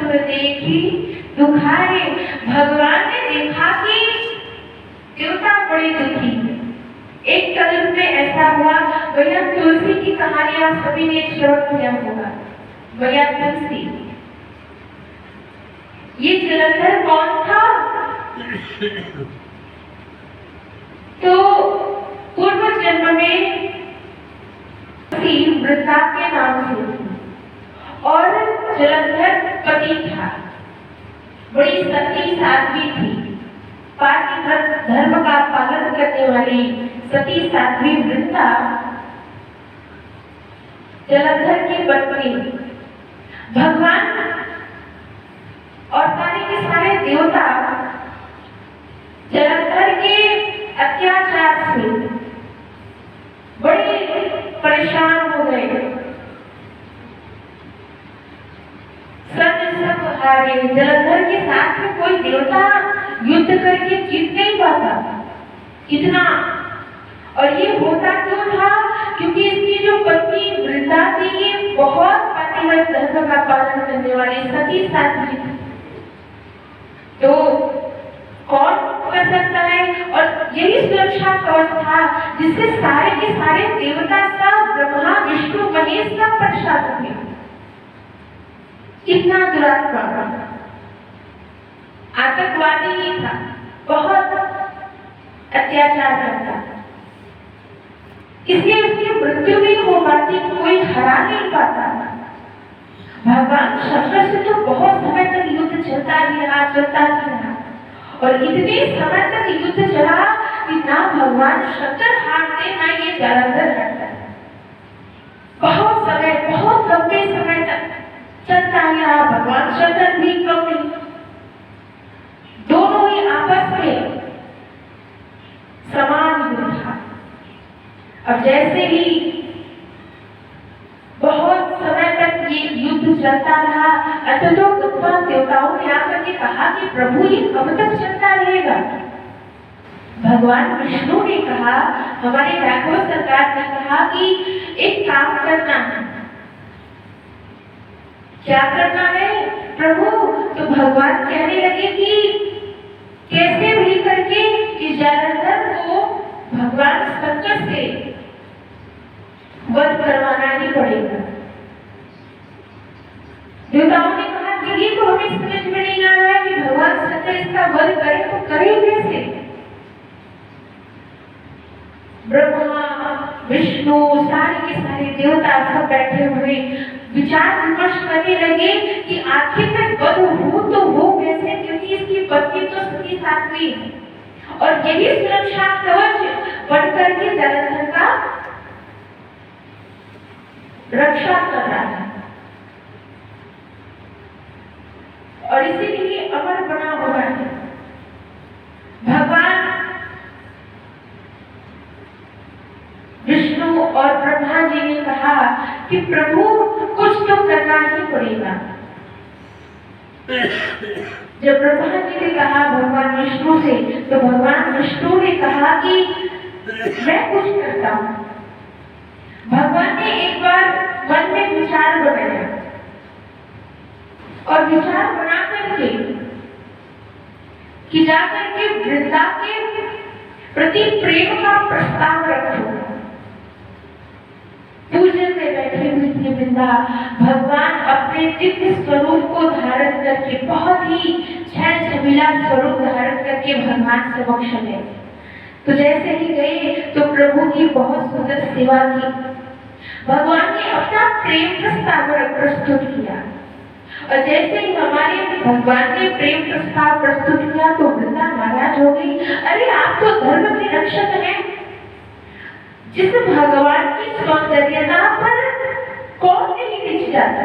सुर देखी दुखाए। भगवान ने देखा कि देवता बड़े दुखी। एक कलम में ऐसा हुआ, भैया तुलसी की कहानी आप सभी ने श्रवण किया होगा। भैया तुलसी, ये जलंधर कौन था? तो पूर्व जन्म में वृंदा के नाम से और जलंधर पति था। बड़ी सती साध्वी थी, पाति धर्म का पालन करने वाली सती साध्वी वृंदा जलंधर की पत्नी। भगवान और सारे के सारे देवता जलंधर के अत्याचार से बड़े परेशान हो गए। सब हारे। जलंधर के साथ में कोई देवता युद्ध करके जीत नहीं पाता इतना। और ये होता क्यों था? क्योंकि इसकी जो पत्नी वृंदा थी, ये बहुत पतिव्रत धर्म का पालन करने वाली सती साध्वी थी। तो कौन कर सकता है? और यही सुरक्षा कवच था जिससे सारे के सारे देवता सब, ब्रह्मा विष्णु महेश सब परेशान हो गए। कितना दुरात्मा आतंकवादी ही था, बहुत अत्याचार करता, इसलिए उसकी मृत्यु भी हो पाती, कोई हरा नहीं पाता। भगवान शंकर से तो बहुत समय तक युद्ध चलता ही रहा और इतने समय तक युद्ध चला कि ना भगवान शंकर हारते ना ये जलंधर हारता। बहुत समय, बहुत लंबे समय तक चलता रहा। भगवान शंकर भी कम नहीं, दोनों ही आपस में समान युद्ध था। अब जैसे ही बहुत समय तक ये युद्ध चलता रहा, अतलोक देवताओं ने आकर के कहा कि प्रभु ये कब तक चलता रहेगा? भगवान विष्णु ने कहा, हमारे भागवत सरकार ने कहा कि एक काम करना है। क्या करना है प्रभु? तो भगवान कहने लगे कि कैसे भी करके इस जलंधर को भगवान शंकर से वध करवाना ही पड़ेगा। देवताओं ने कहा कि ये तो हमें समझ में नहीं आ रहा है कि भगवान शंकर इसका वध करे तो करें कैसे? ब्रह्मा विष्णु सारे के सारे देवता सब बैठे हुए विचार विमर्श करने लगे कि आखिर में वध हो तो हो कैसे, क्योंकि इसकी पत्नी तो सती साध्वी है और यही सुरक्षा कवच बन करके जलंधर का रक्षा कर रहा है और इसीलिए अमर बना हुआ है। भगवान विष्णु और ब्रह्मा जी ने कहा कि प्रभु कुछ तो करना ही पड़ेगा। जब ब्रह्मा जी ने कहा भगवान विष्णु से, तो भगवान विष्णु ने कहा कि मैं कुछ करता हूं। भगवान ने एक बार मन में विचार बनाया और विचार बना करके कि जाकर के वृंदा के प्रति प्रेम का प्रस्ताव रखो। पूजन में बैठी हुई थी वृंदा, भगवान अपने दिव्य स्वरूप को धारण करके, बहुत ही छैल छबीला स्वरूप धारण करके भगवान समक्ष गए। तो जैसे ही गए तो प्रभु की बहुत सुंदर सेवा की। भगवान ने अपना प्रेम प्रस्ताव प्रस्तुत किया और जैसे ही हमारे भगवान ने प्रेम प्रस्ताव प्रस्तुत किया तो वृंदा नाराज हो गई। अरे आप तो धर्म के रक्षक हैं, जिस भगवान की सौंदर्यता पर कौन नहीं टिक जाता।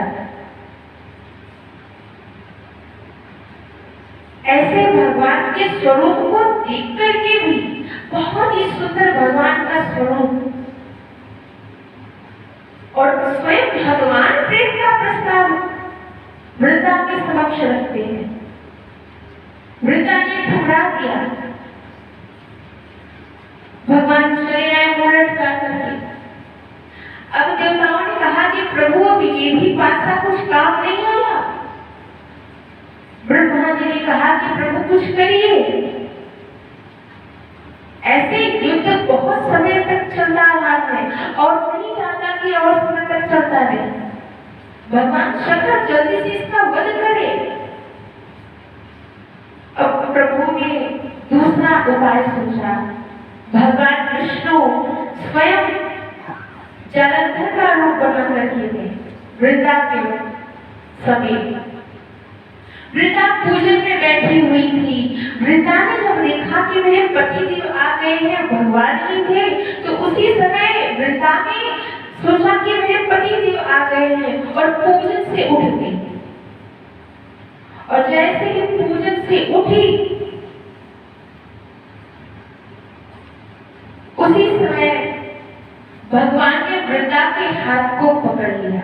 ऐसे भगवान के स्वरूप को देख करके भी, बहुत ही सुंदर भगवान का स्वरूप, और स्वयं भगवान प्रेम का प्रस्ताव वृंदा के समक्ष रखते हैं। वृंदा ने ठुकरा दिया। भगवान चले आए मुरट करके। अब देवताओं ने कहा कि प्रभु अब ये भी पासा कुछ काम नहीं आया, कुछ करिए। ऐसे युद्ध बहुत समय तक चलता रहा है और नहीं चाहता कि और समय तक चलता रहे। भगवान शंकर जल्दी से इसका वध करे। अब प्रभु ने दूसरा उपाय सोचा। भगवान विष्णु स्वयं जलंधर का रूप बना करके थे वृंदा के समीप। वृंदा पूजन में बैठी हुई थी। वृंदा ने जब देखा कि मेरे पति देव आ गए हैं, भगवान ही थे, तो उसी समय वृंदा ने सोचा कि मेरे पति देव आ गए हैं और पूजन से उठ गई। और जैसे ही पूजन से उठी, उसी समय भगवान ने वृंदा के हाथ को पकड़ लिया।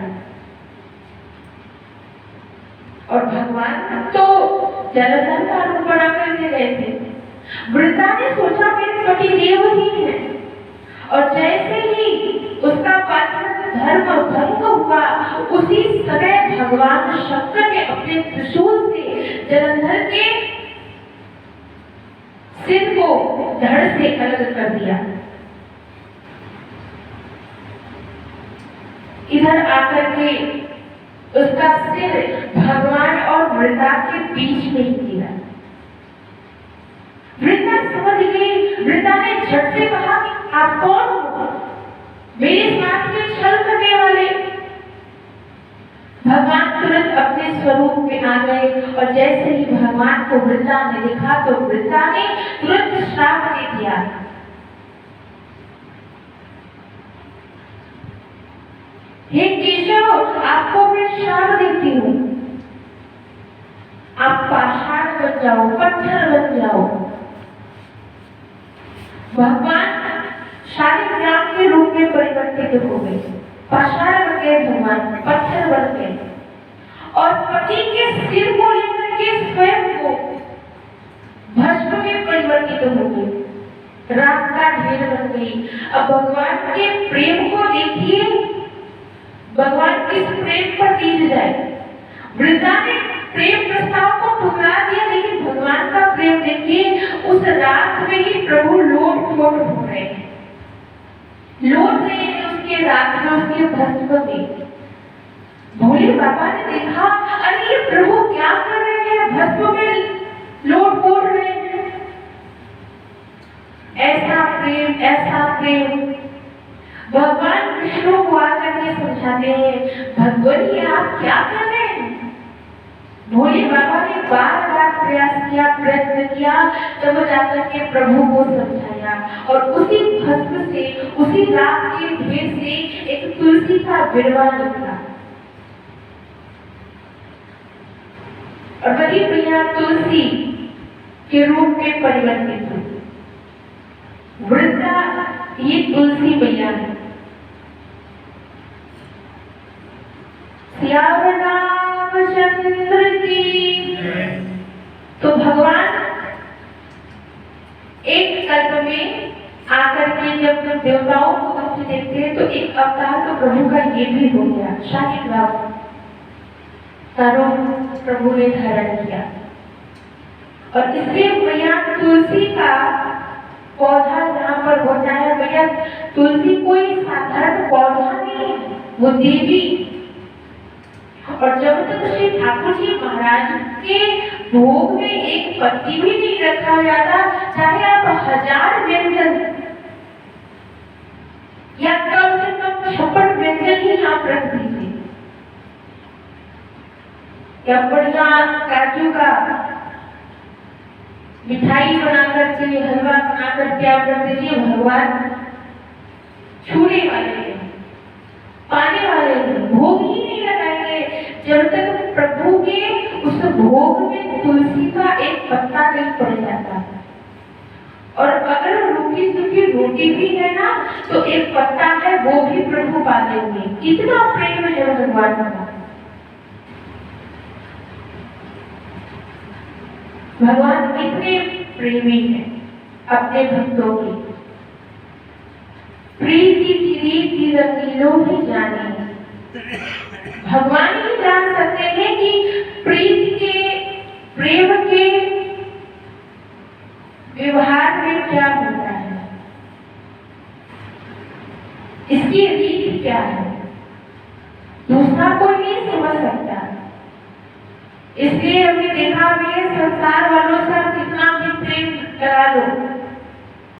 और भगवान तो जलंधर का रूप बना कर दे रहे थे। वृंदा ने सोचा मेरे पति देव ही है। और जैसे ही उसका धर्म भंग हुआ, उसी समय भगवान शंकर ने अपने त्रिशूल से जलंधर के सिर को धड़ से अलग कर दिया। इधर आकर के उसका सिर भगवान और वृंदा के बीच में ही गिरा। वृंदा समझ गई। वृंदा ने झट से कहा, आप कौन हो? मेरे साथ में छल करने वाले। भगवान तुरंत अपने स्वरूप में आ गए और जैसे ही भगवान को वृंदा ने देखा तो वृंदा ने तुरंत श्राप दे दिया। हे केशव, आपको मैं श्राप देती हूँ, आप पाषाण बन जाओ, पत्थर बन जाओ। भगवान शालिग्राम के रूप में परिवर्तित हो गए। पाषाण बन गए भगवान, पत्थर बन गए और पति के सिर को लेकर के स्वयं को भस्म में परिवर्तित हो गए। राख का ढेर बन गई। अब भगवान के प्रेम को देखिए, भगवान किस प्रेम पर टीक जाए। वृंदा ने प्रेम प्रस्ताव को ठुकरा दिया, लेकिन भगवान का प्रेम देखिए, उस रात में ही प्रभु लोट पोट हो रहे हैं, लौट रहे हैं उसके रात में, उसके भस्म में। भोले बाबा ने देखा, अरे ये प्रभु क्या कर रहे हैं, भस्म में लोट पोट रहे हैं। ऐसा प्रेम, ऐसा प्रेम। भगवान विष्णु को आकर के समझाते हैं, भगवान ये आप क्या कर रहे हैं? भोले बाबा ने बार बार प्रयास किया, प्रयत्न किया, तब जाकर के प्रभु को समझाया और उसी भस्म से, उसी राख के ढेर से एक तुलसी का बिरवा निकला और वही प्रिया तुलसी के रूप में परिवर्तित हुई। वृंदा ये तुलसी मैया है। श्याम रामचंद्र की। तो भगवान एक कल्प में आकर के जब देवताओं को दृष्टि देखते हैं तो एक अवतार तो प्रभु का ये भी हो गया, शालिग्राम का रूप प्रभु ने धारण किया। और इसलिए मैया तुलसी का पौधा जहाँ पर होता है, भैया तुलसी कोई साधारण पौधा नहीं, वो देवी। और जब तक श्री ठाकुर जी महाराज के भोग में एक पत्ती भी नहीं रखा जाता, चाहे आप 1000 व्यंजन या कम से कम 56 व्यंजन ही आप रख दीजिए, या बढ़िया काजू का मिठाई बना करके, हलवा बना करके आप रख दीजिए, भगवान छूने वाले हैं, पाने वाले हैं, भोग ही नहीं लगाएंगे जब तक प्रभु के उस भोग में तुलसी का एक पत्ता नहीं पड़ जाता। और अगर रूखी सूखी रोटी भी है ना, तो एक पत्ता है वो भी प्रभु पा लेंगे। कितना प्रेम है भगवान का। भगवान कितने प्रेमी हैं अपने भक्तों की। प्रीति की रीति रंगीलो ही जाने, भगवान ही जान सकते हैं कि प्रीति के, प्रेम के व्यवहार में क्या होता है, इसकी रीत क्या है, दूसरा कोई नहीं समझ सकता। इसलिए हमने देखा भी है, संसार वालों से आप कितना भी प्रेम करा लो,